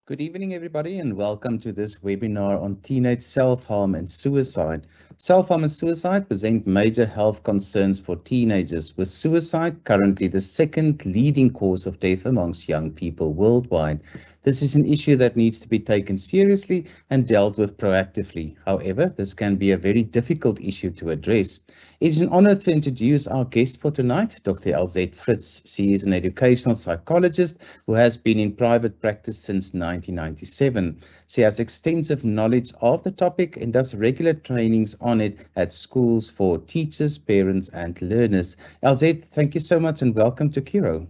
Good evening, everybody, and welcome to this webinar on teenage self-harm and suicide. Self-harm and suicide present major health concerns for teenagers, with suicide currently the second leading cause of death amongst young people worldwide. This is an issue that needs to be taken seriously and dealt with proactively. However, this can be a very difficult issue to address. It is an honor to introduce our guest for tonight, Dr. Elzette Fritz. She is an educational psychologist who has been in private practice since 1997. She has extensive knowledge of the topic and does regular trainings on it at schools for teachers, parents, and learners. Elzette, thank you so much and welcome to Kiro.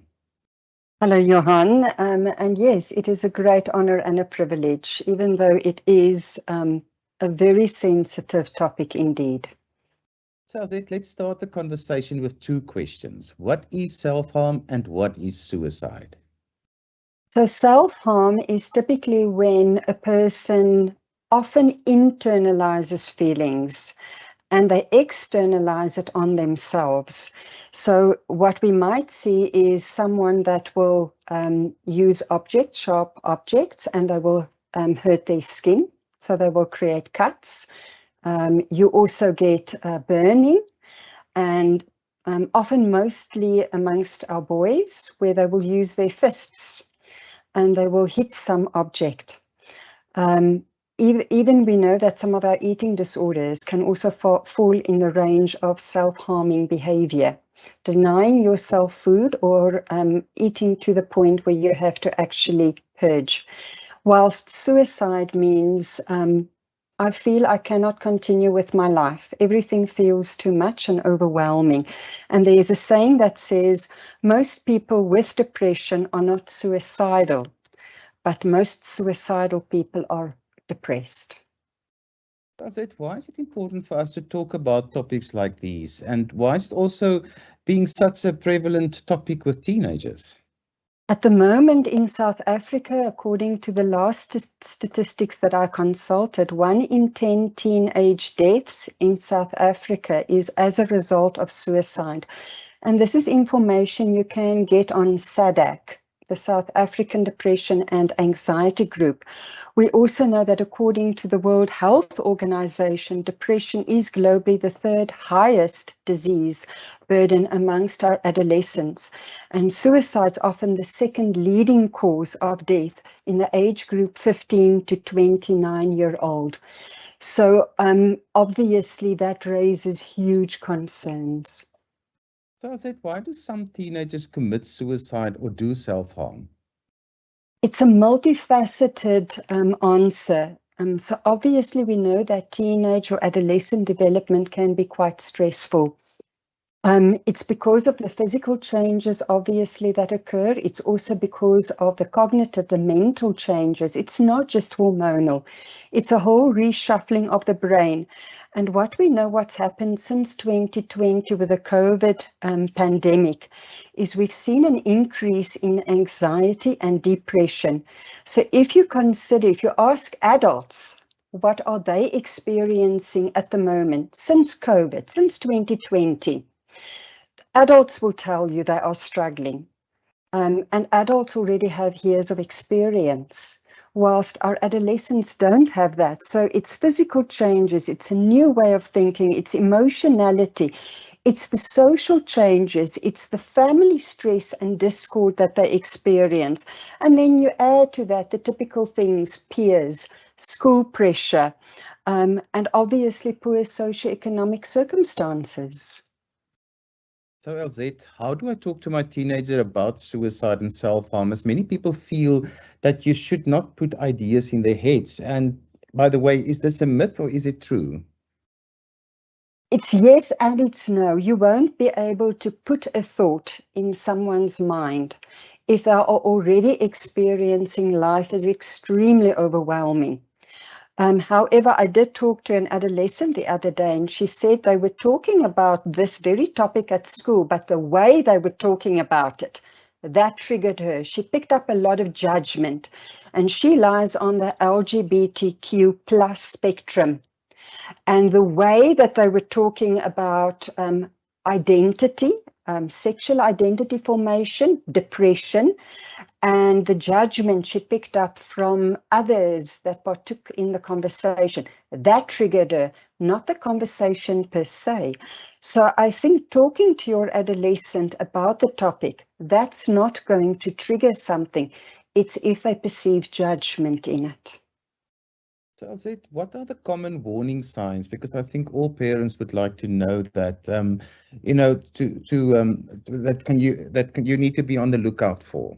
Hello, Johan. And yes, it is a great honor and a privilege, even though it is a very sensitive topic indeed. So, Elzette, let's start the conversation with two questions. What is self-harm and what is suicide? So self-harm is typically when a person often internalizes feelings and they externalize it on themselves. So what we might see is someone that will use sharp objects, and they will hurt their skin. So they will create cuts. You also get burning, and often mostly amongst our boys, where they will use their fists and they will hit some object. Even we know that some of our eating disorders can also fall in the range of self-harming behavior, denying yourself food or eating to the point where you have to actually purge. Whilst suicide means, I feel I cannot continue with my life. Everything feels too much and overwhelming. And there's a saying that says, most people with depression are not suicidal, but most suicidal people are depressed. Elzette, why is it important for us to talk about topics like these? And why is it also being such a prevalent topic with teenagers? At the moment in South Africa, according to the last statistics that I consulted, 1 in 10 teenage deaths in South Africa is as a result of suicide. And this is information you can get on SADAG, the South African Depression and Anxiety Group. We also know that according to the World Health Organization, depression is globally the third highest disease burden amongst our adolescents, and suicide is often the second leading cause of death in the age group 15 to 29-year-old. So obviously that raises huge concerns. So, Elzette, why do some teenagers commit suicide or do self-harm? It's a multifaceted answer. So obviously we know that teenage or adolescent development can be quite stressful. It's because of the physical changes, obviously, that occur. It's also because of the cognitive, the mental changes. It's not just hormonal. It's a whole reshuffling of the brain. And what we know what's happened since 2020 with the COVID pandemic is we've seen an increase in anxiety and depression. So if you ask adults, what are they experiencing at the moment since COVID, since 2020? Adults will tell you they are struggling, and adults already have years of experience, whilst our adolescents don't have that. So it's physical changes, it's a new way of thinking, it's emotionality, it's the social changes, it's the family stress and discord that they experience. And then you add to that the typical things, peers, school pressure, and obviously poor socioeconomic circumstances. So, Elzette, how do I talk to my teenager about suicide and self-harm? As many people feel that you should not put ideas in their heads. And by the way, is this a myth or is it true? It's yes and it's no. You won't be able to put a thought in someone's mind if they are already experiencing life as extremely overwhelming. However, I did talk to an adolescent the other day, and she said they were talking about this very topic at school, but the way they were talking about it, that triggered her. She picked up a lot of judgment, and she lies on the LGBTQ plus spectrum. And the way that they were talking about identity sexual identity formation, depression, and the judgment she picked up from others that partook in the conversation. That triggered her, not the conversation per se. So I think talking to your adolescent about the topic, that's not going to trigger something. It's if they perceive judgment in it. So, Elzette, what are the common warning signs? Because I think all parents would like to know that, you need to be on the lookout for.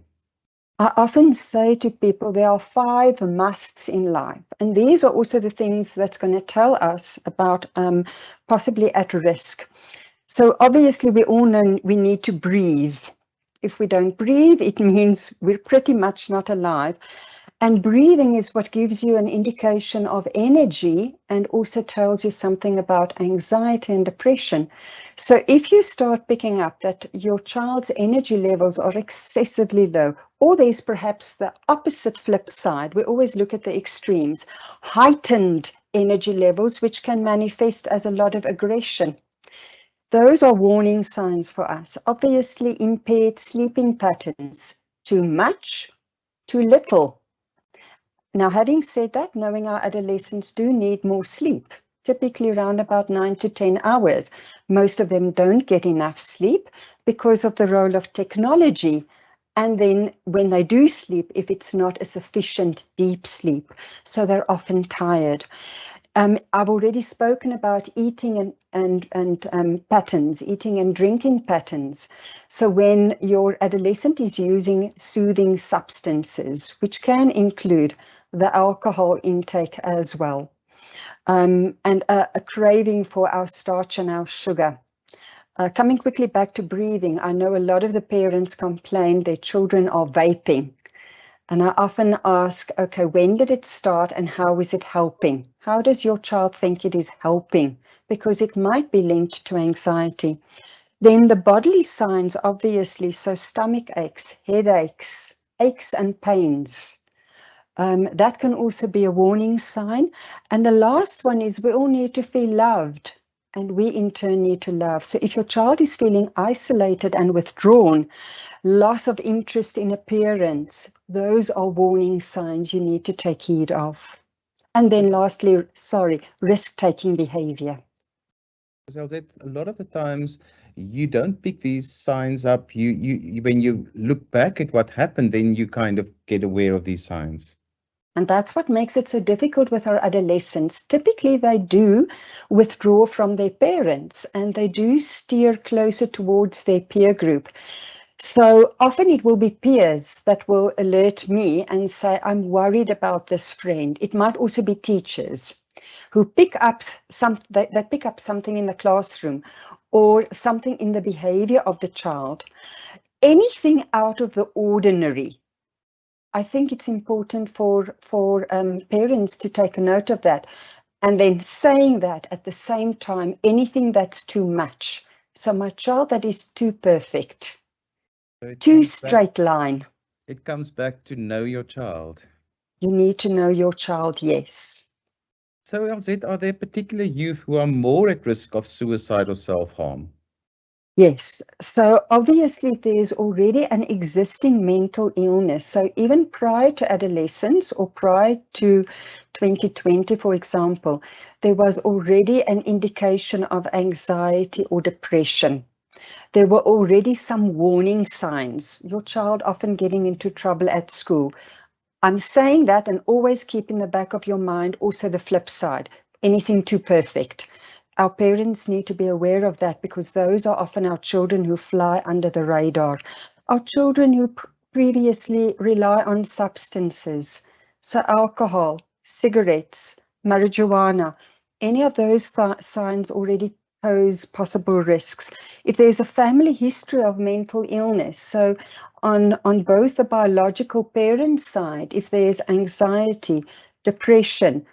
I often say to people there are 5 musts in life, and these are also the things that's going to tell us about possibly at risk. So obviously we all know we need to breathe. If we don't breathe, it means we're pretty much not alive. And breathing is what gives you an indication of energy and also tells you something about anxiety and depression. So if you start picking up that your child's energy levels are excessively low, or there's perhaps the opposite flip side, we always look at the extremes, heightened energy levels, which can manifest as a lot of aggression. Those are warning signs for us. Obviously, impaired sleeping patterns, too much, too little. Now, having said that, knowing our adolescents do need more sleep, typically around about 9 to 10 hours. Most of them don't get enough sleep because of the role of technology. And then when they do sleep, if it's not a sufficient deep sleep, so they're often tired. I've already spoken about eating and patterns, eating and drinking patterns. So when your adolescent is using soothing substances, which can include the alcohol intake as well, and a craving for our starch and our sugar. Coming quickly back to breathing, I know a lot of the parents complain their children are vaping. And I often ask, okay, when did it start and how is it helping? How does your child think it is helping? Because it might be linked to anxiety. Then the bodily signs, obviously, so stomach aches, headaches, aches and pains. That can also be a warning sign. And the last one is we all need to feel loved, and we in turn need to love. So if your child is feeling isolated and withdrawn, loss of interest in appearance, those are warning signs you need to take heed of. And then lastly, risk-taking behavior. Elzette, a lot of the times you don't pick these signs up. You when you look back at what happened, then you kind of get aware of these signs. And that's what makes it so difficult with our adolescents. Typically, they do withdraw from their parents and they do steer closer towards their peer group. So often it will be peers that will alert me and say, I'm worried about this friend. It might also be teachers who pick up they pick up something in the classroom or something in the behavior of the child. Anything out of the ordinary. I think it's important for parents to take a note of that. And then saying that at the same time, anything that's too much. So my child that is too perfect. Too straight line. It comes back to know your child. You need to know your child, yes. So, Elzette, are there particular youth who are more at risk of suicide or self-harm? Yes. So obviously there's already an existing mental illness. So even prior to adolescence or prior to 2020, for example, there was already an indication of anxiety or depression. There were already some warning signs. Your child often getting into trouble at school. I'm saying that and always keep in the back of your mind also the flip side, anything too perfect. Our parents need to be aware of that because those are often our children who fly under the radar. Our children who previously rely on substances, so alcohol, cigarettes, marijuana, any of those signs already pose possible risks. If there's a family history of mental illness, so on both the biological parent side, if there's anxiety, depression,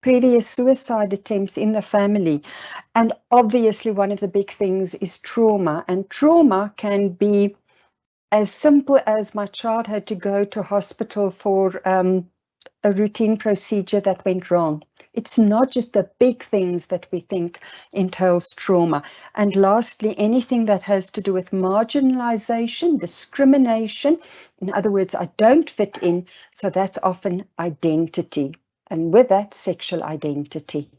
previous suicide attempts in the family, and obviously one of the big things is trauma, and trauma can be as simple as my child had to go to hospital for a routine procedure that went wrong. It's not just the big things that we think entails trauma. And lastly, anything that has to do with marginalization, discrimination. In other words, I don't fit in. So that's often identity. And with that, sexual identity.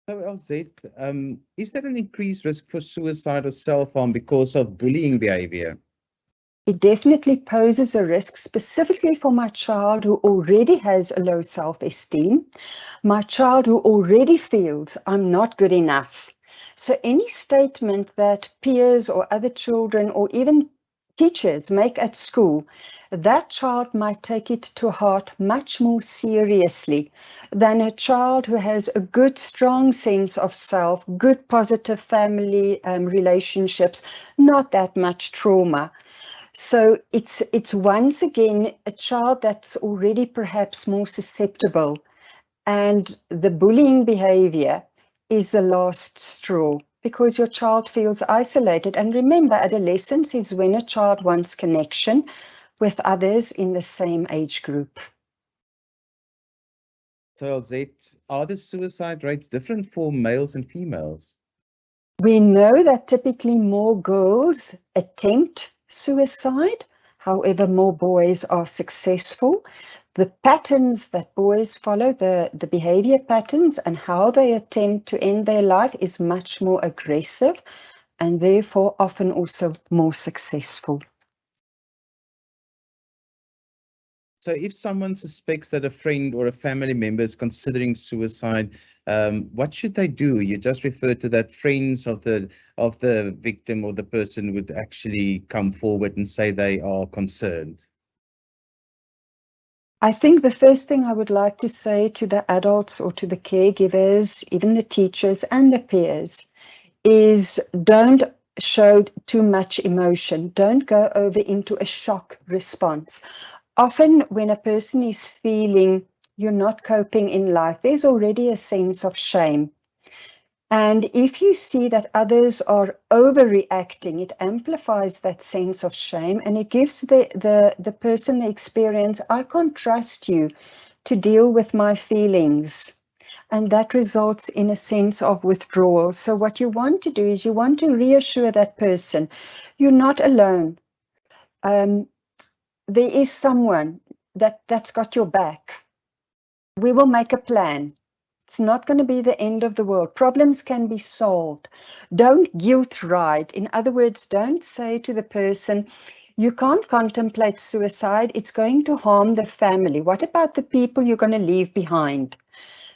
So, Elzette, is there an increased risk for suicide or self-harm because of bullying behavior? It definitely poses a risk, specifically for my child who already has a low self-esteem, my child who already feels I'm not good enough. So any statement that peers or other children or even teachers make at school, that child might take it to heart much more seriously than a child who has a good, strong sense of self, good, positive family relationships, not that much trauma. So it's once again a child that's already perhaps more susceptible, and the bullying behavior is the last straw because your child feels isolated. And remember, adolescence is when a child wants connection with others in the same age group. So, Elzette, are the suicide rates different for males and females? We know that typically more girls attempt suicide, however, more boys are successful. The patterns that boys follow, the behavior patterns and how they attempt to end their life is much more aggressive and therefore often also more successful. So if someone suspects that a friend or a family member is considering suicide, what should they do? You just referred to that friends of the victim or the person would actually come forward and say they are concerned. I think the first thing I would like to say to the adults or to the caregivers, even the teachers and the peers, is don't show too much emotion. Don't go over into a shock response. Often when a person is feeling you're not coping in life, there's already a sense of shame. And if you see that others are overreacting, it amplifies that sense of shame and it gives the person the experience, I can't trust you to deal with my feelings. And that results in a sense of withdrawal. So what you want to do is you want to reassure that person, you're not alone. There is someone that's got your back. We will make a plan. It's not going to be the end of the world. Problems can be solved. Don't guilt ride. In other words, don't say to the person, you can't contemplate suicide. It's going to harm the family. What about the people you're going to leave behind?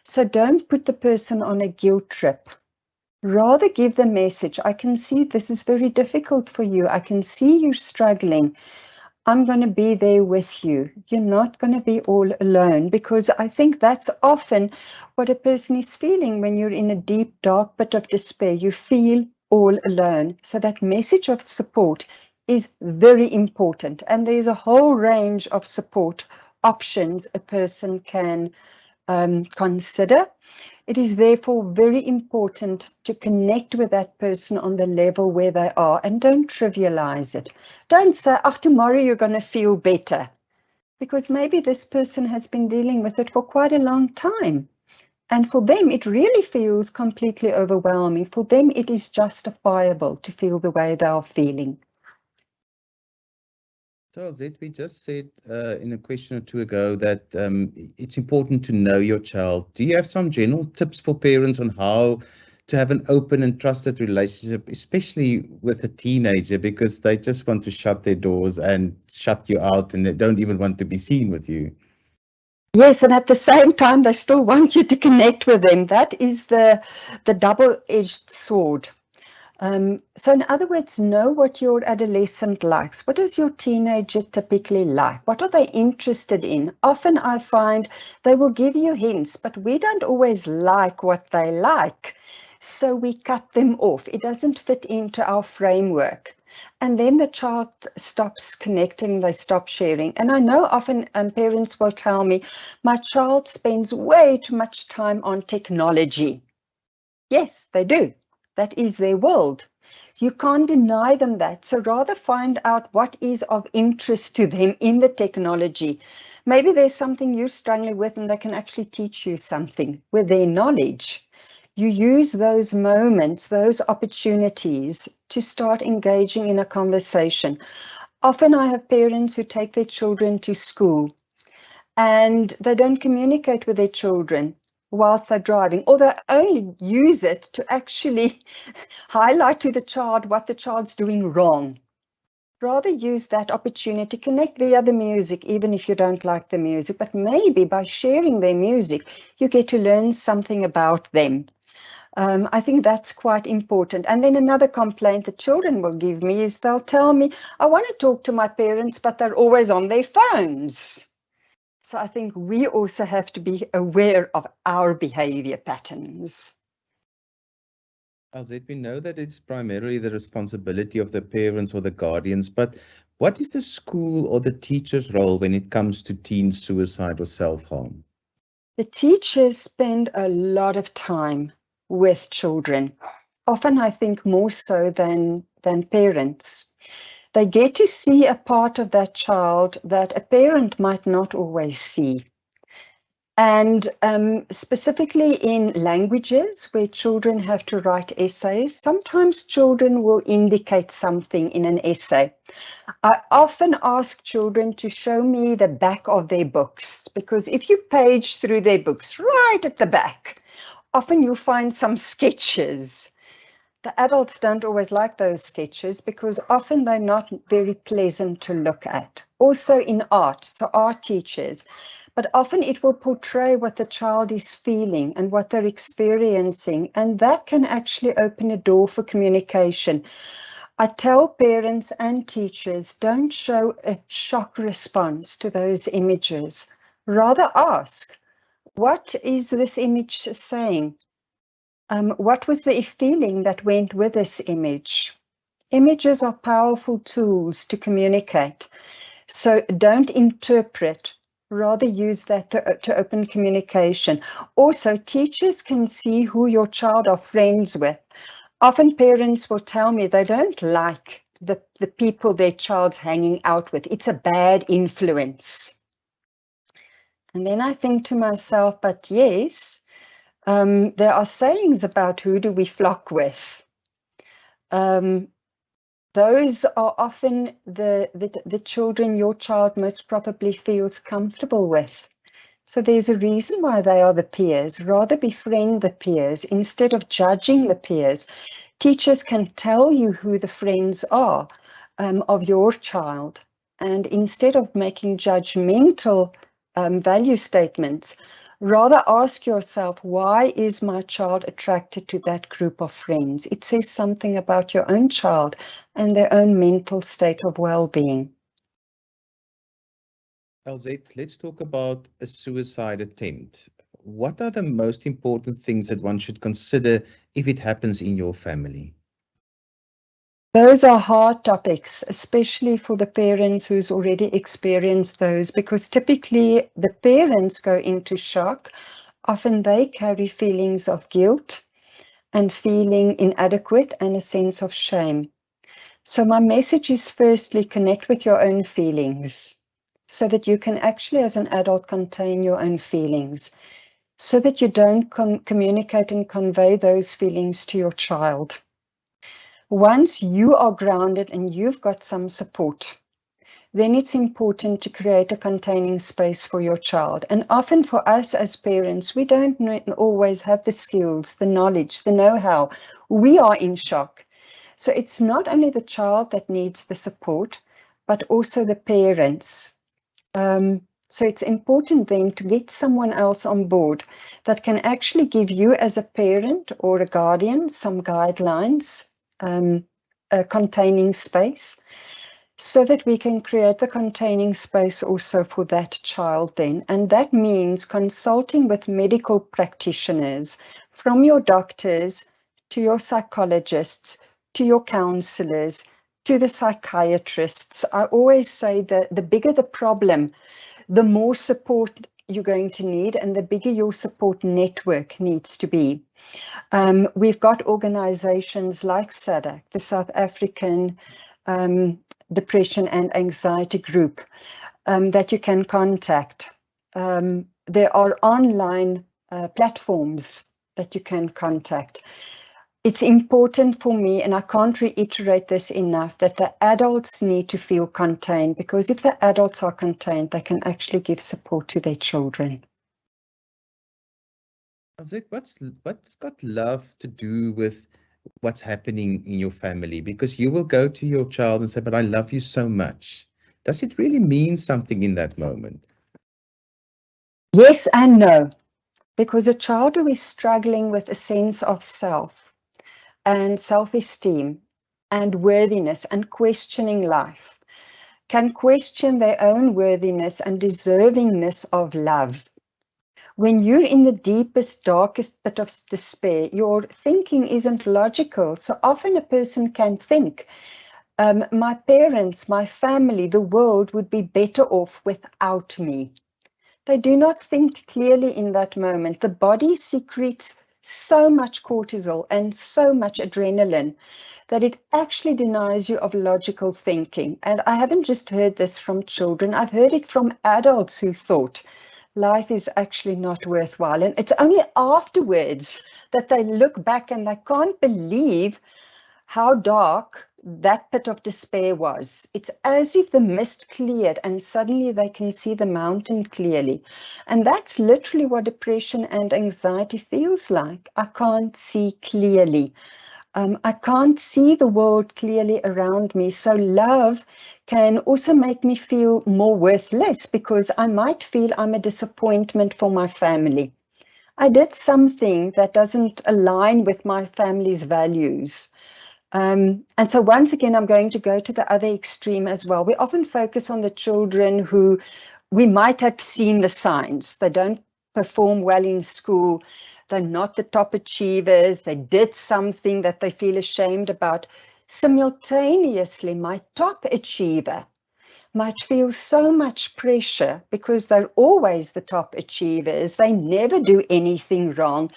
So don't put the person on a guilt trip. Rather give the message, I can see this is very difficult for you. I can see you're struggling. I'm going to be there with you. You're not going to be all alone, because I think that's often what a person is feeling when you're in a deep, dark pit of despair. You feel all alone. So that message of support is very important. And there's a whole range of support options a person can consider. It is therefore very important to connect with that person on the level where they are and don't trivialize it. Don't say, oh, tomorrow you're going to feel better, because maybe this person has been dealing with it for quite a long time. And for them, it really feels completely overwhelming. For them, it is justifiable to feel the way they are feeling. So, Elzette, we just said in a question or two ago that it's important to know your child. Do you have some general tips for parents on how to have an open and trusted relationship, especially with a teenager, because they just want to shut their doors and shut you out and they don't even want to be seen with you? Yes, and at the same time, they still want you to connect with them. That is the double-edged sword. So in other words, know what your adolescent likes. What does your teenager typically like? What are they interested in? Often I find they will give you hints, but we don't always like what they like. So we cut them off. It doesn't fit into our framework. And then the child stops connecting, they stop sharing. And I know often parents will tell me, my child spends way too much time on technology. Yes, they do. That is their world. You can't deny them that. So rather find out what is of interest to them in the technology. Maybe there's something you're struggling with and they can actually teach you something with their knowledge. You use those moments, those opportunities to start engaging in a conversation. Often I have parents who take their children to school and they don't communicate with their children whilst they're driving, or they only use it to actually highlight to the child what the child's doing wrong. Rather use that opportunity to connect via the music, even if you don't like the music, but maybe by sharing their music, you get to learn something about them. I think that's quite important. And then another complaint the children will give me is they'll tell me, I want to talk to my parents, but they're always on their phones. So I think we also have to be aware of our behavior patterns. Elzette, we know that it's primarily the responsibility of the parents or the guardians, but what is the school or the teacher's role when it comes to teen suicide or self-harm? The teachers spend a lot of time with children, often I think more so than parents. They get to see a part of that child that a parent might not always see. And specifically in languages where children have to write essays, sometimes children will indicate something in an essay. I often ask children to show me the back of their books, because if you page through their books right at the back, often you'll find some sketches. The adults don't always like those sketches because often they're not very pleasant to look at. Also in art, so art teachers, but often it will portray what the child is feeling and what they're experiencing, and that can actually open a door for communication. I tell parents and teachers, don't show a shock response to those images. Rather ask, what is this image saying? What was the feeling that went with this image? Images are powerful tools to communicate. So don't interpret, rather use that to open communication. Also, teachers can see who your child are friends with. Often parents will tell me they don't like the people their child's hanging out with. It's a bad influence. And then I think to myself, but yes, there are sayings about who do we flock with. Those are often the children your child most probably feels comfortable with. So there's a reason why they are the peers. Rather befriend the peers instead of judging the peers. Teachers can tell you who the friends are of your child. And instead of making judgmental value statements, rather ask yourself, why is my child attracted to that group of friends? It says something about your own child and their own mental state of well-being. Elzette, let's talk about a suicide attempt. What are the most important things that one should consider if it happens in your family? Those are hard topics, especially for the parents who's already experienced those, because typically the parents go into shock. Often they carry feelings of guilt and feeling inadequate and a sense of shame. So my message is firstly, connect with your own feelings so that you can actually, as an adult, contain your own feelings so that you don't communicate and convey those feelings to your child. Once you are grounded and you've got some support, then it's important to create a containing space for your child. And often for us as parents, we don't always have the skills, the knowledge, the know-how. We are in shock. So it's not only the child that needs the support, but also the parents. So it's important then to get someone else on board that can actually give you as a parent or a guardian some guidelines, a containing space, so that we can create the containing space also for that child then. And that means consulting with medical practitioners, from your doctors to your psychologists, to your counselors, to the psychiatrists. I always say that the bigger the problem, the more support you're going to need and the bigger your support network needs to be. We've got organizations like SADC, the South African Depression and Anxiety Group, that you can contact. There are online platforms that you can contact. It's important for me, and I can't reiterate this enough, that the adults need to feel contained, because if the adults are contained, they can actually give support to their children. Elzette, what's got love to do with what's happening in your family? Because you will go to your child and say, but I love you so much. Does it really mean something in that moment? Yes and no, because a child who is struggling with a sense of self and self-esteem and worthiness and questioning life can question their own worthiness and deservingness of love. When you're in the deepest, darkest pit of despair, your thinking isn't logical. So often a person can think, my parents, my family, the world would be better off without me. They do not think clearly in that moment. The body secretes so much cortisol and so much adrenaline that it actually denies you of logical thinking. And I haven't just heard this from children, I've heard it from adults who thought life is actually not worthwhile. And it's only afterwards that they look back and they can't believe how dark that pit of despair was. It's as if the mist cleared and suddenly they can see the mountain clearly. And that's literally what depression and anxiety feels like. I can't see clearly. I can't see the world clearly around me. So love can also make me feel more worthless, because I might feel I'm a disappointment for my family. I did something that doesn't align with my family's values. And so once again, I'm going to go to the other extreme as well. We often focus on the children who we might have seen the signs. They don't perform well in school. They're not the top achievers. They did something that they feel ashamed about. Simultaneously, my top achiever might feel so much pressure because they're always the top achievers. They never do anything wrong.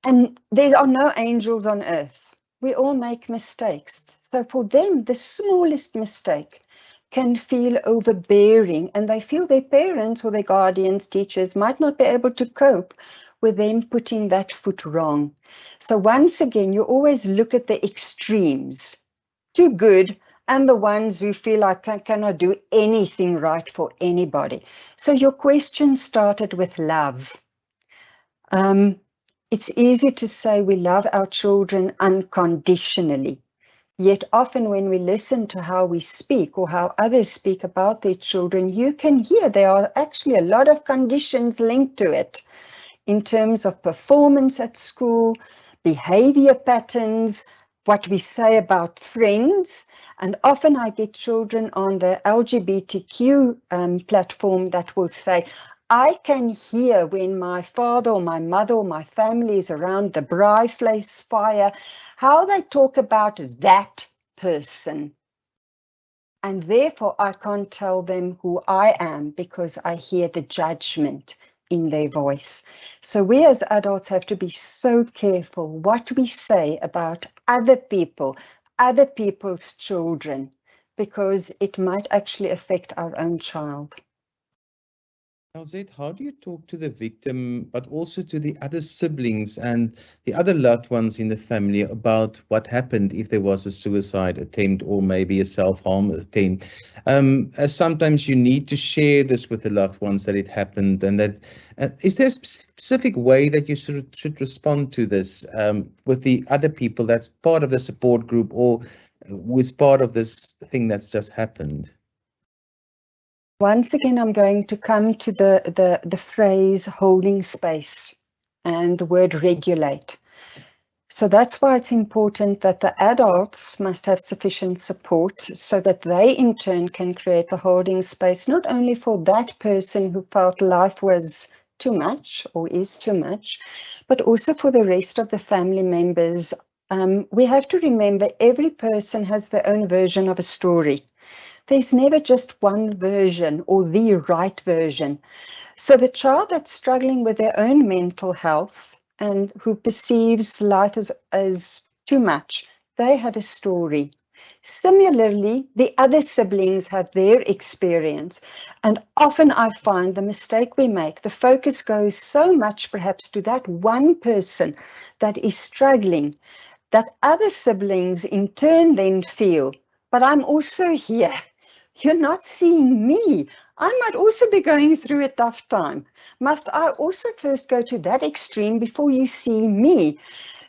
And there are no angels on earth. We all make mistakes. So for them, the smallest mistake can feel overbearing, and they feel their parents or their guardians, teachers might not be able to cope with them putting that foot wrong. So once again, you always look at the extremes, too good, and the ones who feel like I cannot do anything right for anybody. So your question started with love. It's easy to say we love our children unconditionally, yet often when we listen to how we speak or how others speak about their children, you can hear there are actually a lot of conditions linked to it in terms of performance at school, behavior patterns, what we say about friends. And often I get children on the LGBTQ platform that will say, I can hear when my father or my mother or my family is around the braai vleis fire, how they talk about that person. And therefore I can't tell them who I am because I hear the judgment in their voice. So we as adults have to be so careful what we say about other people, other people's children, because it might actually affect our own child. Elzette, how do you talk to the victim, but also to the other siblings and the other loved ones in the family about what happened if there was a suicide attempt or maybe a self-harm attempt? As sometimes you need to share this with the loved ones that it happened, and that is there a specific way that you should respond to this with the other people that's part of the support group or was part of this thing that's just happened? Once again, I'm going to come to the phrase holding space and the word regulate. So that's why it's important that the adults must have sufficient support so that they in turn can create the holding space, not only for that person who felt life was too much or is too much, but also for the rest of the family members. We have to remember every person has their own version of a story. There's never just one version or the right version. So the child that's struggling with their own mental health and who perceives life as too much, they have a story. Similarly, the other siblings have their experience. And often I find the mistake we make, the focus goes so much perhaps to that one person that is struggling, that other siblings in turn then feel, but I'm also here. You're not seeing me. I might also be going through a tough time. Must I also first go to that extreme before you see me?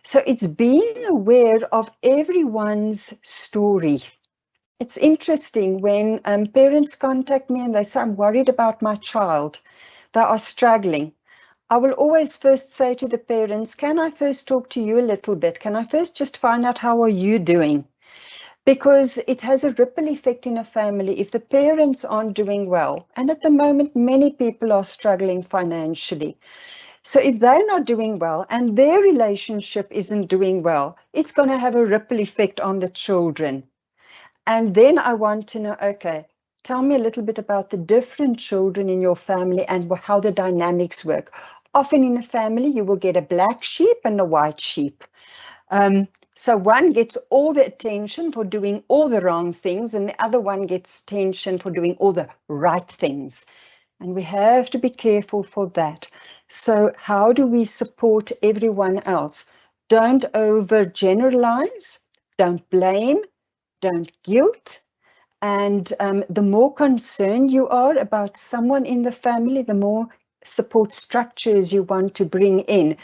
So it's being aware of everyone's story. It's interesting when parents contact me and they say, I'm worried about my child. They are struggling. I will always first say to the parents, can I first talk to you a little bit? Can I first just find out how are you doing? Because it has a ripple effect in a family if the parents aren't doing well. And at the moment, many people are struggling financially. So if they're not doing well and their relationship isn't doing well, it's going to have a ripple effect on the children. And then I want to know, okay, tell me a little bit about the different children in your family and how the dynamics work. Often in a family, you will get a black sheep and a white sheep. So one gets all the attention for doing all the wrong things, and the other one gets attention for doing all the right things. And we have to be careful for that. So how do we support everyone else? Don't overgeneralize, don't blame, don't guilt. And the more concerned you are about someone in the family, the more support structures you want to bring in,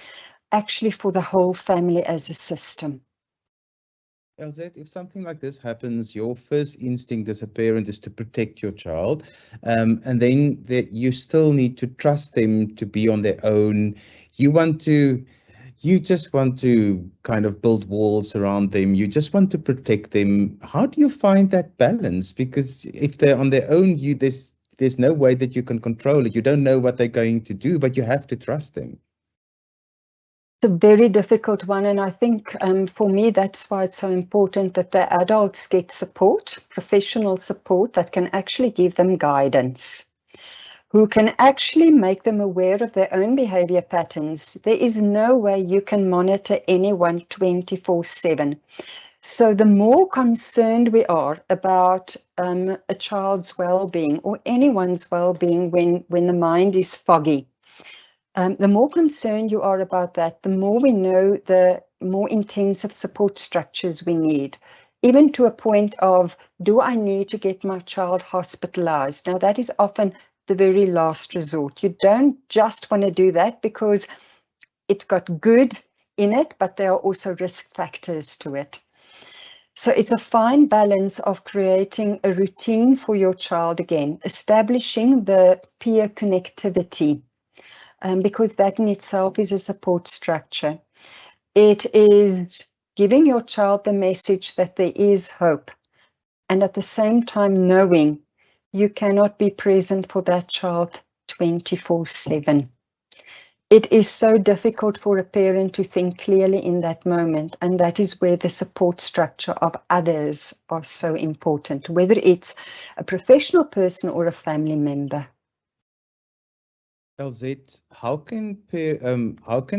actually for the whole family as a system. Elzette, if something like this happens, your first instinct as a parent is to protect your child, and then you still need to trust them to be on their own. You just want to kind of build walls around them. You just want to protect them. How do you find that balance? Because if they're on their own, there's no way that you can control it. You don't know what they're going to do, but you have to trust them. It's a very difficult one, and I think for me that's why it's so important that the adults get support, professional support that can actually give them guidance, who can actually make them aware of their own behavior patterns. There is no way you can monitor anyone 24/7. So the more concerned we are about a child's well-being or anyone's well-being when the mind is foggy, the more concerned you are about that, the more we know, the more intensive support structures we need, even to a point of, do I need to get my child hospitalized? Now, that is often the very last resort. You don't just want to do that because it's got good in it, but there are also risk factors to it. So it's a fine balance of creating a routine for your child again, establishing the peer connectivity, because that in itself is a support structure. It is giving your child the message that there is hope, and at the same time knowing you cannot be present for that child 24/7. It is so difficult for a parent to think clearly in that moment, and that is where the support structure of others are so important, whether it's a professional person or a family member. Elzette, how can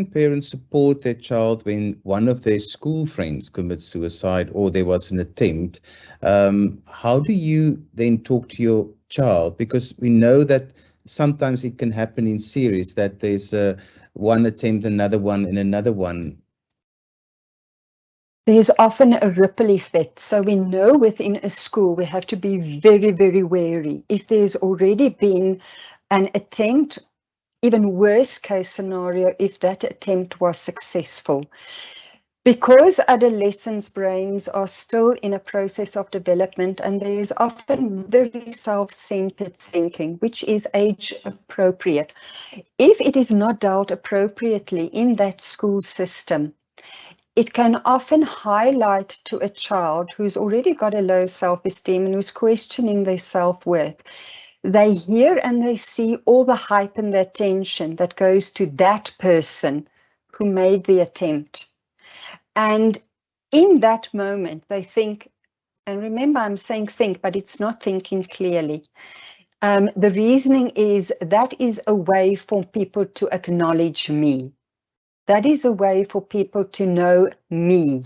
parents support their child when one of their school friends commits suicide or there was an attempt? How do you then talk to your child? Because we know that sometimes it can happen in series, that there's one attempt, another one, and another one. There's often a ripple effect. So we know within a school we have to be very, very wary. If there's already been an attempt, even worse case scenario, if that attempt was successful. Because adolescents' brains are still in a process of development, and there is often very self-centered thinking, which is age appropriate. If it is not dealt appropriately in that school system, it can often highlight to a child who's already got a low self-esteem and who's questioning their self-worth. They hear and they see all the hype and the attention that goes to that person who made the attempt. And in that moment, they think, And remember, I'm saying think, but it's not thinking clearly. The reasoning is that is a way for people to acknowledge me. That is a way for people to know me.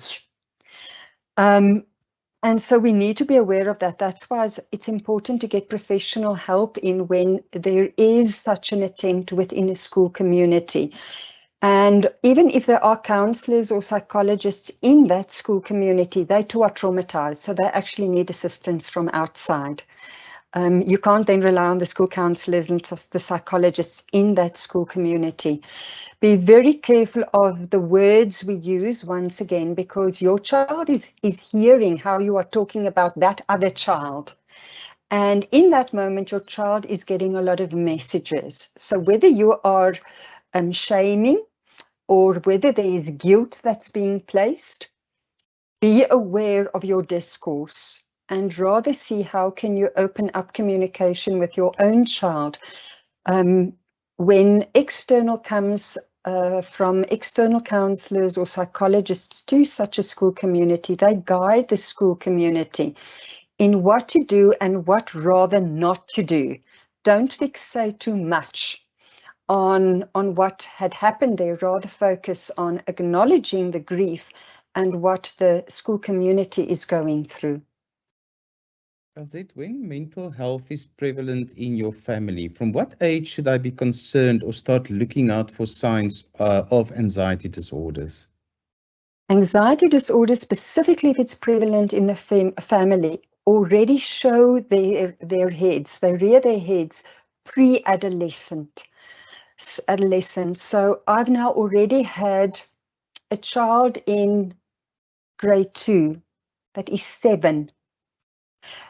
And so we need to be aware of that. That's why it's important to get professional help in when there is such an attempt within a school community. And even if there are counselors or psychologists in that school community, they too are traumatized. So they actually need assistance from outside. You can't then rely on the school counselors and the psychologists in that school community. Be very careful of the words we use once again, because your child is hearing how you are talking about that other child. And in that moment, your child is getting a lot of messages. So whether you are shaming or whether there is guilt that's being placed, be aware of your discourse and rather see how can you open up communication with your own child. When external comes from external counselors or psychologists to such a school community, they guide the school community in what to do and what rather not to do. Don't fixate too much on what had happened there, rather focus on acknowledging the grief and what the school community is going through. Elzette, when mental health is prevalent in your family, from what age should I be concerned or start looking out for signs of anxiety disorders? Anxiety disorders, specifically if it's prevalent in the family, already show their heads. They rear their heads pre-adolescent. So I've now already had a child in grade 2 that is 7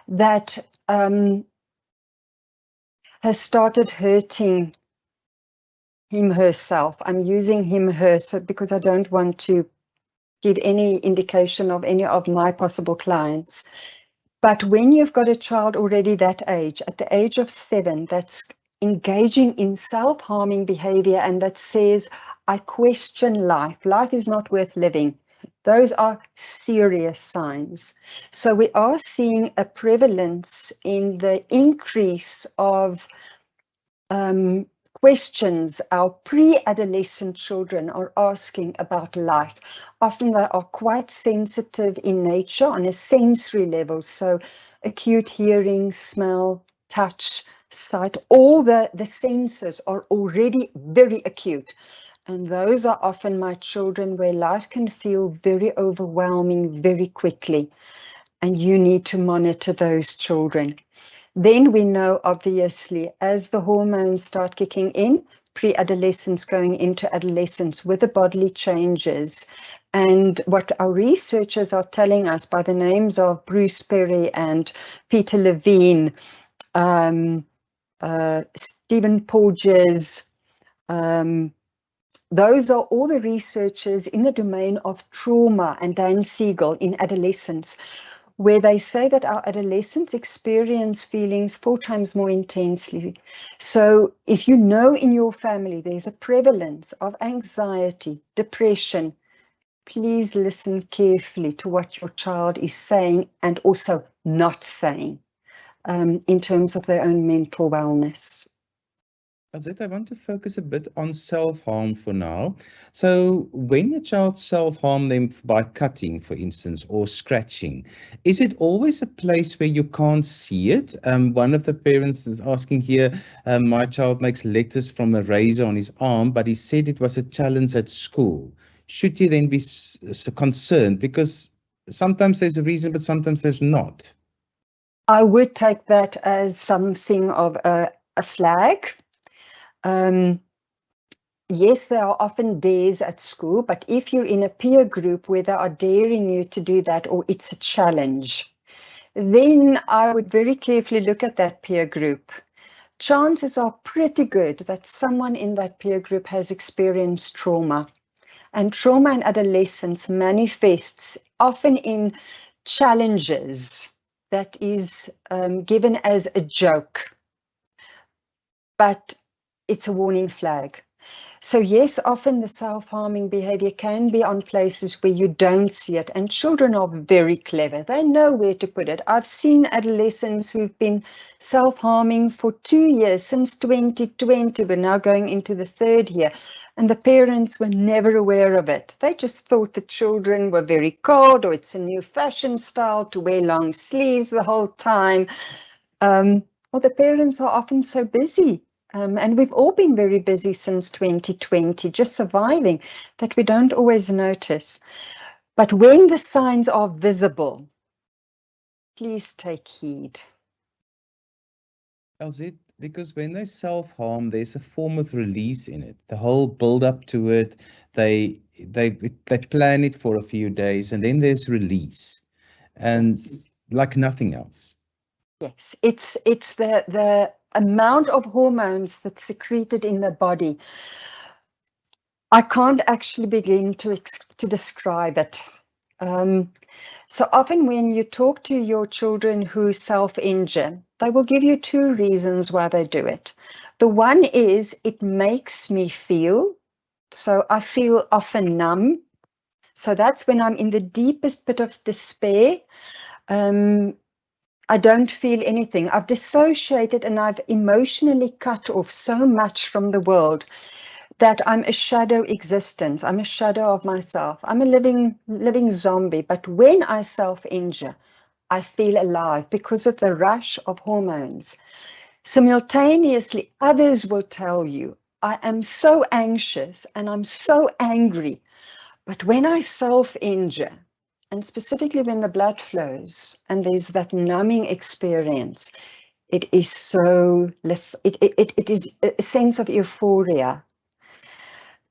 that has started hurting him herself. I'm using him her so because I don't want to give any indication of any of my possible clients. But when you've got a child already that age, at the age of 7, that's engaging in self-harming behavior and that says, I question life. Life is not worth living. Those are serious signs. So we are seeing a prevalence in the increase of questions our pre-adolescent children are asking about life. Often they are quite sensitive in nature on a sensory level. So acute hearing, smell, touch, sight, all the senses are already very acute. And those are often my children where life can feel very overwhelming very quickly. And you need to monitor those children. Then we know, obviously, as the hormones start kicking in, pre-adolescence going into adolescence with the bodily changes. And what our researchers are telling us by the names of Bruce Perry and Peter Levine, Stephen Porges, those are all the researchers in the domain of trauma, and Dan Siegel in adolescence, where they say that our adolescents experience feelings 4 times more intensely. So if you know in your family there's a prevalence of anxiety, depression, please listen carefully to what your child is saying and also not saying in terms of their own mental wellness. Elzette, I want to focus a bit on self-harm for now. So when a child self-harm them by cutting, for instance, or scratching, is it always a place where you can't see it? One of the parents is asking here, my child makes letters from a razor on his arm, but he said it was a challenge at school. Should you then be concerned? Because sometimes there's a reason, but sometimes there's not. I would take that as something of a flag. Yes, there are often dares at school, but if you're in a peer group where they are daring you to do that or it's a challenge, then I would very carefully look at that peer group. Chances are pretty good that someone in that peer group has experienced trauma. And trauma in adolescence manifests often in challenges that is given as a joke. But it's a warning flag. So yes, often the self-harming behavior can be on places where you don't see it, and children are very clever. They know where to put it. I've seen adolescents who've been self-harming for 2 years, since 2020, but now going into the 3rd year, and the parents were never aware of it. They just thought the children were very cold, or it's a new fashion style to wear long sleeves the whole time. Or the parents are often so busy. And we've all been very busy since 2020, just surviving, that we don't always notice. But when the signs are visible, please take heed. Elzette, because when they self-harm, there's a form of release in it. The whole build up to it, they plan it for a few days, and then there's release, and Yes. like nothing else. Yes, it's the amount of hormones that's secreted in the body. I can't actually begin to describe it. So often when you talk to your children who self-injure, they will give you 2 reasons why they do it. The one is, it makes me feel. So I feel often numb. So that's when I'm in the deepest pit of despair. I don't feel anything. I've dissociated and I've emotionally cut off so much from the world that I'm a shadow existence. I'm a shadow of myself. I'm a living zombie. But when I self-injure, I feel alive because of the rush of hormones. Simultaneously, others will tell you, I am so anxious and I'm so angry. But when I self-injure, and specifically when the blood flows and there's that numbing experience, it is so, it is a sense of euphoria.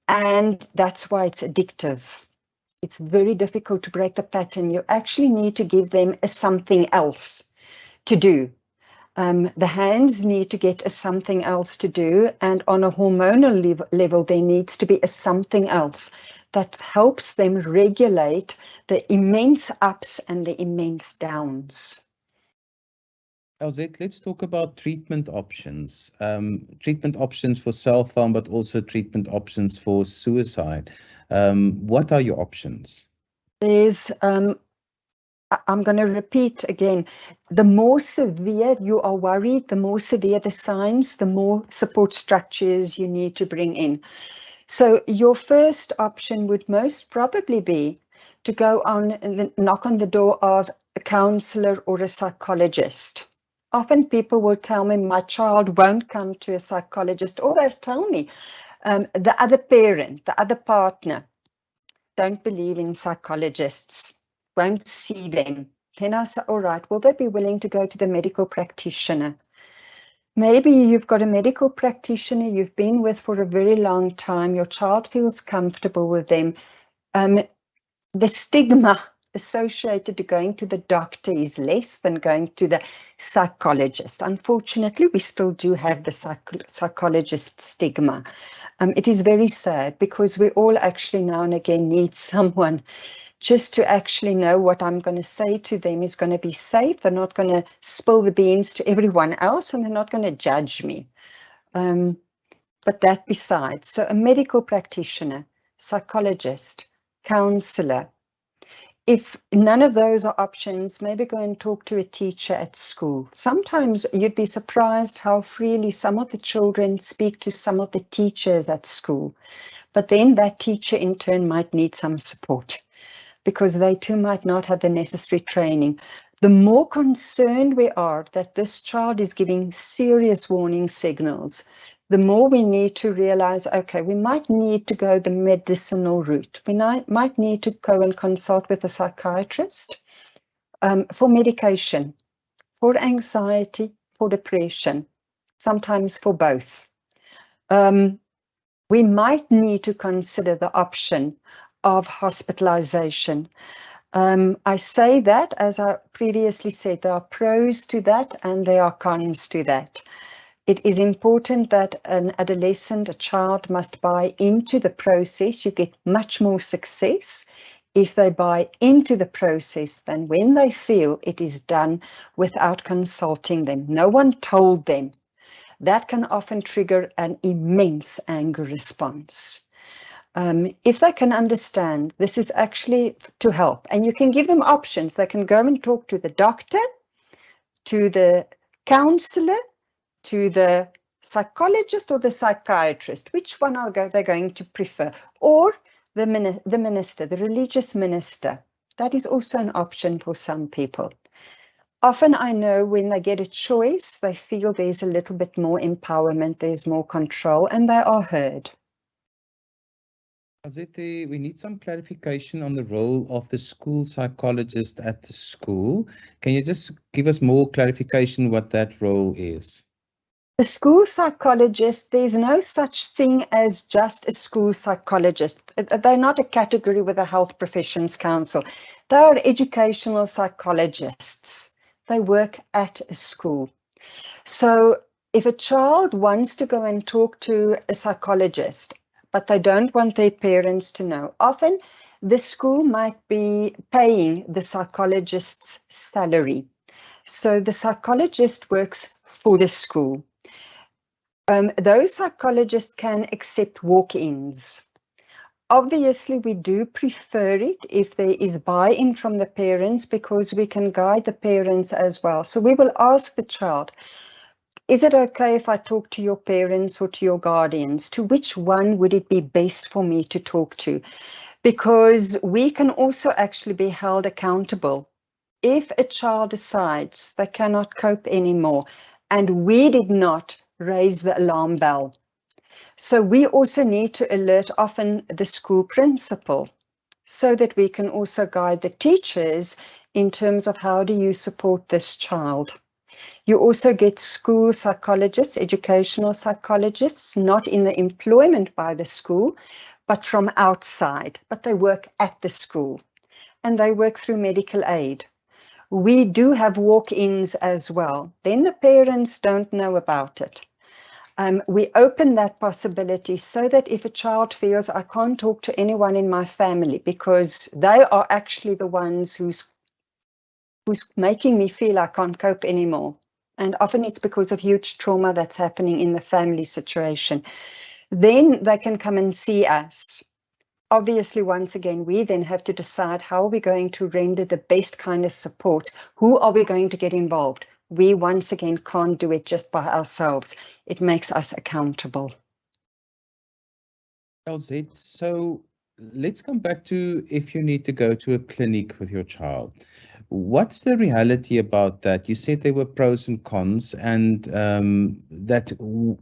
And that's why it's addictive. It's very difficult to break the pattern. You actually need to give them a something else to do. The hands need to get a something else to do. And on a hormonal level, there needs to be a something else that helps them regulate the immense ups and the immense downs. Elzette, let's talk about treatment options. Treatment options for self-harm, but also treatment options for suicide. What are your options? There's, I'm going to repeat again, the more severe you are worried, the more severe the signs, the more support structures you need to bring in. So your first option would most probably be to go on and knock on the door of a counselor or a psychologist. Often people will tell me, my child won't come to a psychologist, or they'll tell me, the other parent, the other partner, don't believe in psychologists, won't see them. Then I say, all right, will they be willing to go to the medical practitioner? Maybe you've got a medical practitioner you've been with for a very long time, your child feels comfortable with them. The stigma associated to going to the doctor is less than going to the psychologist. Unfortunately, we still do have the psychologist stigma. It is very sad because we all actually now and again need someone just to actually know what I'm going to say to them is going to be safe. They're not going to spill the beans to everyone else, and they're not going to judge me. But that besides, so a medical practitioner, psychologist, counselor. If none of those are options, maybe go and talk to a teacher at school. Sometimes you'd be surprised how freely some of the children speak to some of the teachers at school. But then that teacher in turn might need some support, because they too might not have the necessary training. The more concerned we are that this child is giving serious warning signals, the more we need to realize, okay, we might need to go the medicinal route. We might need to go and consult with a psychiatrist for medication, for anxiety, for depression, sometimes for both. We might need to consider the option of hospitalization. I say that, as I previously said, there are pros to that and there are cons to that. It is important that an adolescent, a child, must buy into the process. You get much more success if they buy into the process than when they feel it is done without consulting them. No one told them that can often trigger an immense anger response. If they can understand, this is actually to help, and you can give them options. They can go and talk to the doctor, to the counselor, to the psychologist or the psychiatrist. Which one are they going to prefer? Or the minister, the religious minister. That is also an option for some people. Often I know when they get a choice, they feel there's a little bit more empowerment, there's more control, and they are heard. Elzette, we need some clarification on the role of the school psychologist at the school. Can you just give us more clarification what that role is? The school psychologist, there's no such thing as just a school psychologist. They're not a category with the Health Professions Council. They are educational psychologists. They work at a school. So if a child wants to go and talk to a psychologist, but they don't want their parents to know, often the school might be paying the psychologist's salary. So the psychologist works for the school. Those psychologists can accept walk-ins. Obviously, we do prefer it if there is buy-in from the parents, because we can guide the parents as well. So we will ask the child, is it okay if I talk to your parents or to your guardians? To which one would it be best for me to talk to? Because we can also actually be held accountable. If a child decides they cannot cope anymore and we did not raise the alarm bell. So we also need to alert often the school principal so that we can also guide the teachers in terms of how do you support this child. You also get school psychologists, educational psychologists, not in the employment by the school, but from outside, but they work at the school and they work through medical aid. We do have walk-ins as well. Then the parents don't know about it. We open that possibility so that if a child feels I can't talk to anyone in my family because they are actually the ones who's making me feel I can't cope anymore. And often it's because of huge trauma that's happening in the family situation. Then they can come and see us. Obviously, once again, we then have to decide how are we going to render the best kind of support? Who are we going to get involved? We once again can't do it just by ourselves. It makes us accountable. Elzette, so let's come back to if you need to go to a clinic with your child. What's the reality about that? You said there were pros and cons, and that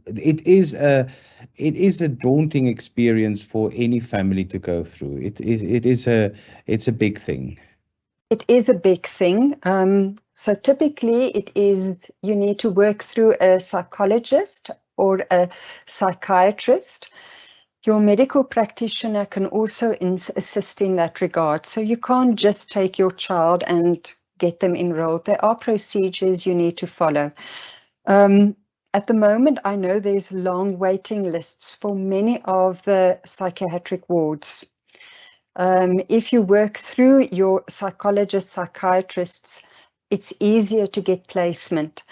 it is a daunting experience for any family to go through. It's a big thing. It is a big thing. So typically it is you need to work through a psychologist or a psychiatrist. Your medical practitioner can also assist in that regard. So you can't just take your child and get them enrolled. There are procedures you need to follow. At the moment, I know there's long waiting lists for many of the psychiatric wards. If you work through your psychologists, psychiatrists, it's easier to get placement.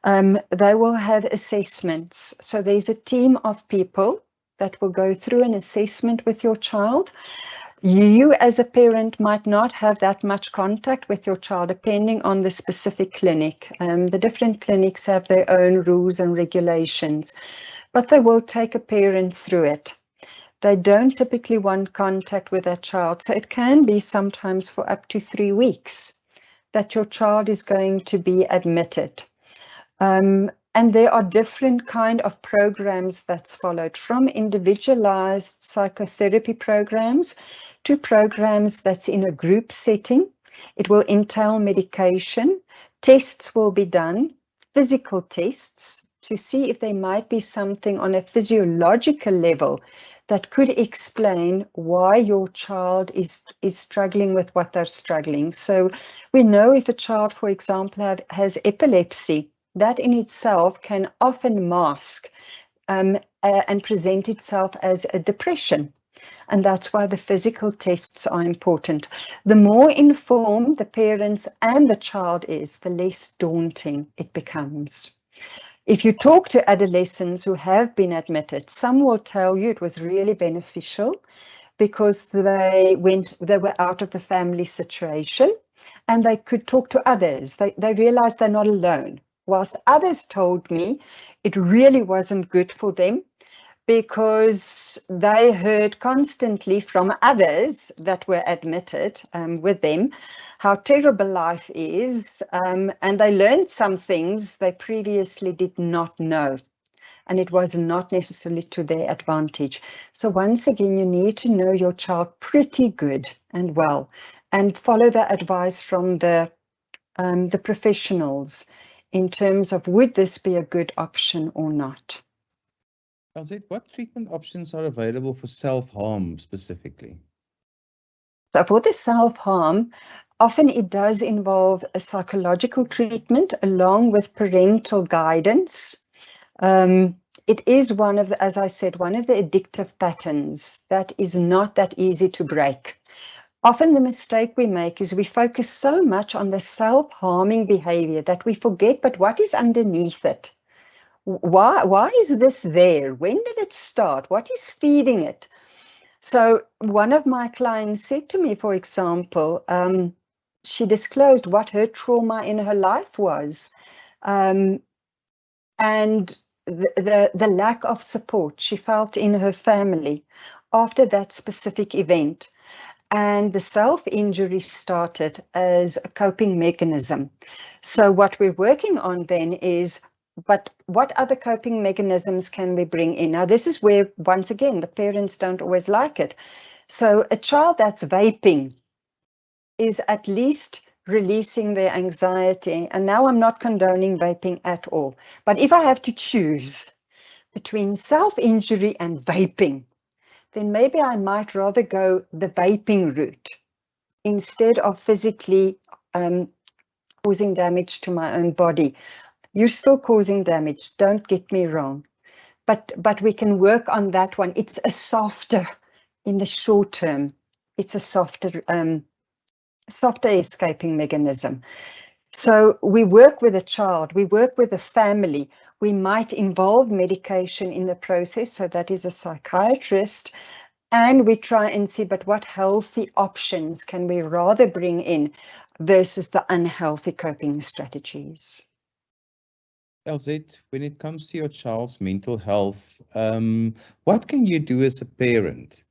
They will have assessments. So there's a team of people that will go through an assessment with your child. You as a parent might not have that much contact with your child depending on the specific clinic. The different clinics have their own rules and regulations, but they will take a parent through it. They don't typically want contact with their child, so it can be sometimes for up to 3 weeks that your child is going to be admitted. And there are different kind of programs that's followed, from individualized psychotherapy programs to programs that's in a group setting. It will entail medication, tests will be done, physical tests to see if there might be something on a physiological level that could explain why your child is struggling with what they're struggling. So we know if a child, for example, has epilepsy, that in itself can often mask and present itself as a depression. And that's why the physical tests are important. The more informed the parents and the child is, the less daunting it becomes. If you talk to adolescents who have been admitted, some will tell you it was really beneficial because they were out of the family situation and they could talk to others. They realized they're not alone. Whilst others told me it really wasn't good for them because they heard constantly from others that were admitted with them how terrible life is, and they learned some things they previously did not know, and it was not necessarily to their advantage. So once again, you need to know your child pretty good and well, and follow the advice from the professionals in terms of would this be a good option or not. Elzette, what treatment options are available for self-harm specifically? So for the self-harm, often it does involve a psychological treatment along with parental guidance. It is one of the, as I said, one of the addictive patterns that is not that easy to break. Often the mistake we make is we focus so much on the self-harming behavior that we forget, but what is underneath it? Why is this there? When did it start? What is feeding it? So one of my clients said to me, for example, she disclosed what her trauma in her life was, and the lack of support she felt in her family after that specific event. And the self-injury started as a coping mechanism. So what we're working on then is, but what other coping mechanisms can we bring in? Now, this is where, once again, the parents don't always like it. So a child that's vaping is at least releasing their anxiety. And now I'm not condoning vaping at all. But if I have to choose between self-injury and vaping, then maybe I might rather go the vaping route instead of physically causing damage to my own body. You're still causing damage, don't get me wrong, but we can work on that one. It's a softer, in the short term, it's a softer escaping mechanism. So we work with a child, we work with a family. We might involve medication in the process, so that is a psychiatrist, and we try and see, but what healthy options can we rather bring in versus the unhealthy coping strategies? Elzette, when it comes to your child's mental health, what can you do as a parent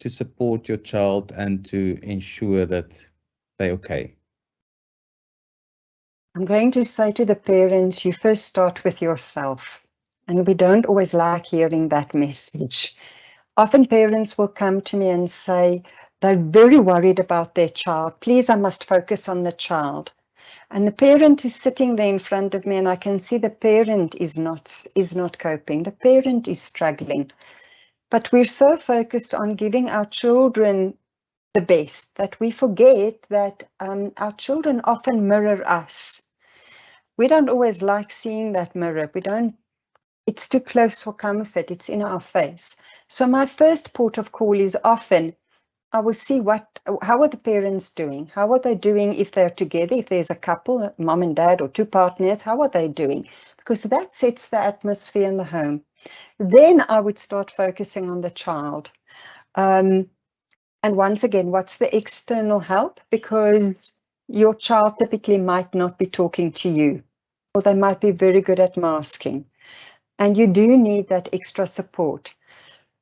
to support your child and to ensure that they're okay? I'm going to say to the parents, you first start with yourself. And we don't always like hearing that message. Often parents will come to me and say, they're very worried about their child. Please, I must focus on the child. And the parent is sitting there in front of me, and I can see the parent is not coping. The parent is struggling. But we're so focused on giving our children the best that we forget that our children often mirror us. We don't always like seeing that mirror. It's too close for comfort. It's in our face. So my first port of call is often, I will see how are the parents doing? How are they doing if they're together? If there's a couple, mom and dad or two partners, how are they doing? Because that sets the atmosphere in the home. Then I would start focusing on the child. And once again, what's the external help? Because your child typically might not be talking to you, or they might be very good at masking. And you do need that extra support.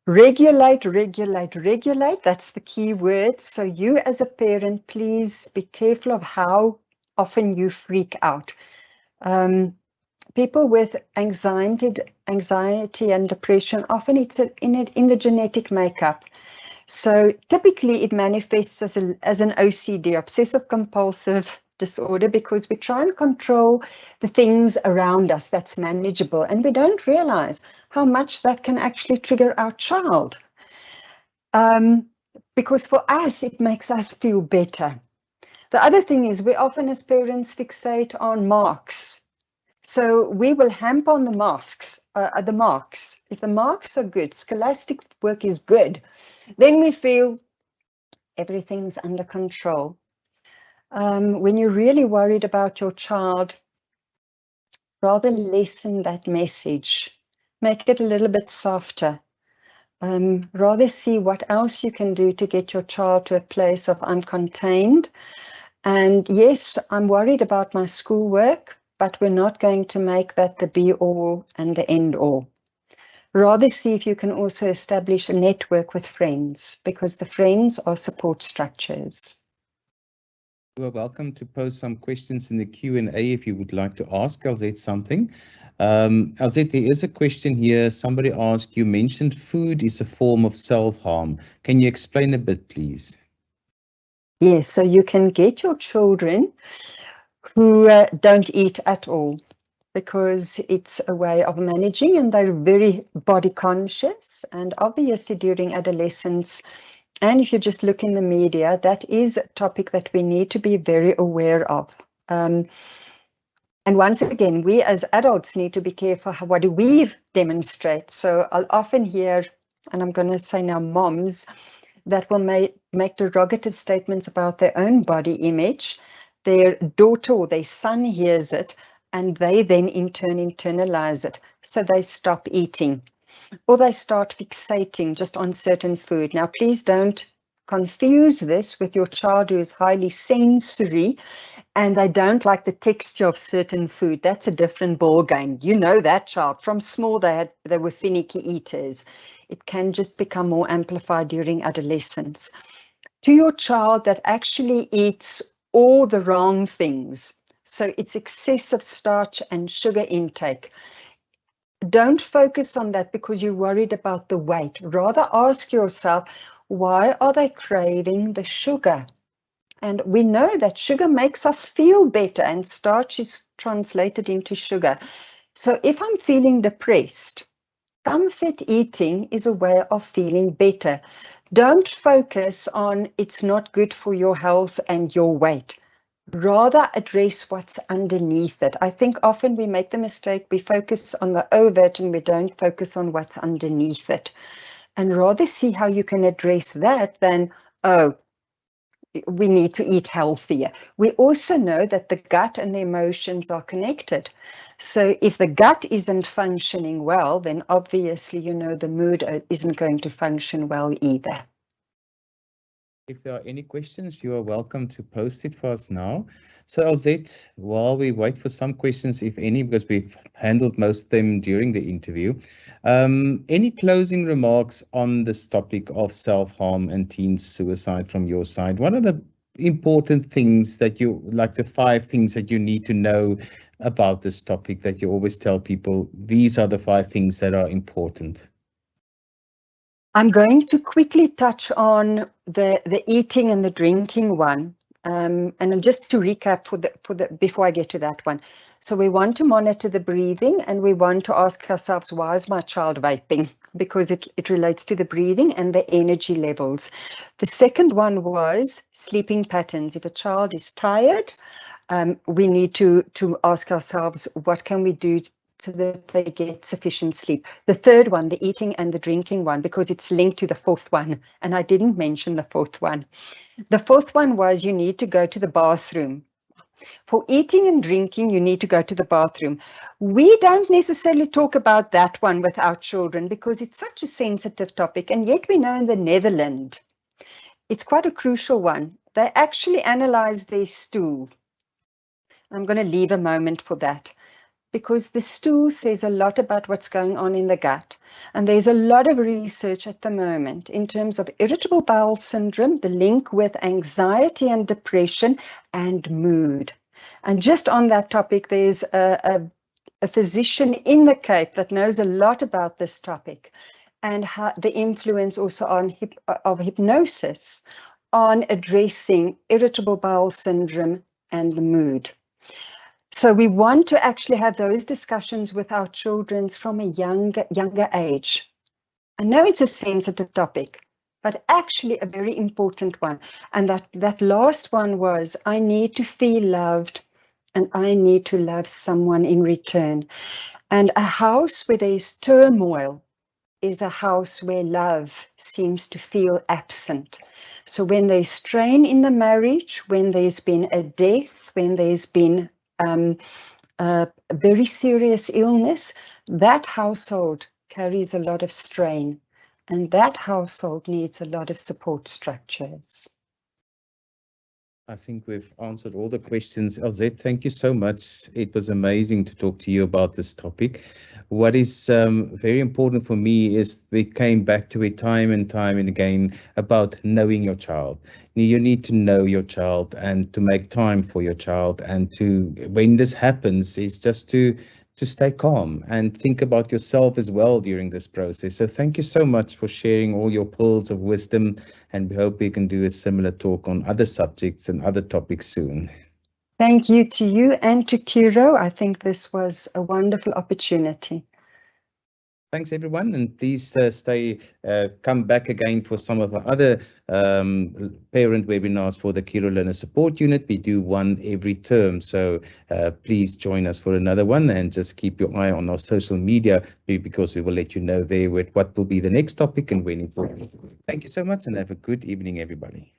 Regulate, regulate, regulate. That's the key word. So you as a parent, please be careful of how often you freak out. People with anxiety and depression, often it's in the genetic makeup. So typically it manifests as an OCD, obsessive compulsive disorder, because we try and control the things around us that's manageable, and we don't realize how much that can actually trigger our child. Because for us, it makes us feel better. The other thing is we often as parents fixate on marks. So we will hamper on the marks. If the marks are good, scholastic work is good, then we feel everything's under control. When you're really worried about your child, rather lessen that message. Make it a little bit softer. Rather see what else you can do to get your child to a place of I'm contained. And yes, I'm worried about my schoolwork, but we're not going to make that the be all and the end all. Rather see if you can also establish a network with friends, because the friends are support structures. You are welcome to post some questions in the Q&A if you would like to ask Elzette something. Elzette, there is a question here. Somebody asked, you mentioned food is a form of self-harm. Can you explain a bit, please? Yes, so you can get your children who don't eat at all, because it's a way of managing, and they're very body conscious. And obviously during adolescence, and if you just look in the media, that is a topic that we need to be very aware of. And once again, we as adults need to be careful. What do we demonstrate? So I'll often hear, and I'm going to say now, moms that will make derogative statements about their own body image. Their daughter or their son hears it, and they then in turn internalize it. So they stop eating, or they start fixating just on certain food. Now, please don't confuse this with your child who is highly sensory and they don't like the texture of certain food. That's a different ball game. You know that child. From small, they were finicky eaters. It can just become more amplified during adolescence. To your child that actually eats all the wrong things, so it's excessive starch and sugar intake, don't focus on that because you're worried about the weight. Rather ask yourself, why are they craving the sugar? And we know that sugar makes us feel better, and starch is translated into sugar. So if I'm feeling depressed, comfort eating is a way of feeling better. Don't focus on it's not good for your health and your weight. Rather address what's underneath it. I think often we make the mistake, we focus on the overt and we don't focus on what's underneath it. And rather see how you can address that than, oh, we need to eat healthier. We also know that the gut and the emotions are connected. So if the gut isn't functioning well, then obviously, the mood isn't going to function well either. If there are any questions, you are welcome to post it for us now. So Elzette, while we wait for some questions, if any, because we've handled most of them during the interview, any closing remarks on this topic of self-harm and teen suicide from your side? What are the important things that like the 5 things that you need to know about this topic that you always tell people, these are the 5 things that are important? I'm going to quickly touch on the eating and the drinking one. And just to recap before I get to that one. So we want to monitor the breathing, and we want to ask ourselves, why is my child vaping? Because it relates to the breathing and the energy levels. The second one was sleeping patterns. If a child is tired, we need to ask ourselves, what can we do so that they get sufficient sleep? The third one, the eating and the drinking one, because it's linked to the fourth one, and I didn't mention the fourth one. The fourth one was you need to go to the bathroom. For eating and drinking, you need to go to the bathroom. We don't necessarily talk about that one with our children because it's such a sensitive topic, and yet we know in the Netherlands, it's quite a crucial one. They actually analyze their stool. I'm going to leave a moment for that, because the stool says a lot about what's going on in the gut. And there's a lot of research at the moment in terms of irritable bowel syndrome, the link with anxiety and depression and mood. And just on that topic, there's a physician in the Cape that knows a lot about this topic, and how the influence also of hypnosis on addressing irritable bowel syndrome and the mood. So we want to actually have those discussions with our children from a younger age. I know it's a sensitive topic, but actually a very important one. And that last one was, I need to feel loved and I need to love someone in return. And a house where there's turmoil is a house where love seems to feel absent. So when there's strain in the marriage, when there's been a death, when there's been a very serious illness, that household carries a lot of strain, and that household needs a lot of support structures. I think we've answered all the questions. Elzette, thank you so much. It was amazing to talk to you about this topic. What is very important for me is we came back to it time and again about knowing your child. You need to know your child and to make time for your child. And to, when this happens, is just to stay calm and think about yourself as well during this process. So thank you so much for sharing all your pearls of wisdom, and we hope we can do a similar talk on other subjects and other topics soon. Thank you to you and to Kiro. I think this was a wonderful opportunity. Thanks, everyone, and please come back again for some of our other parent webinars for the Kiro Learner Support Unit. We do one every term, so please join us for another one, and just keep your eye on our social media, because we will let you know there what will be the next topic and when it will be. Thank you so much, and have a good evening, everybody.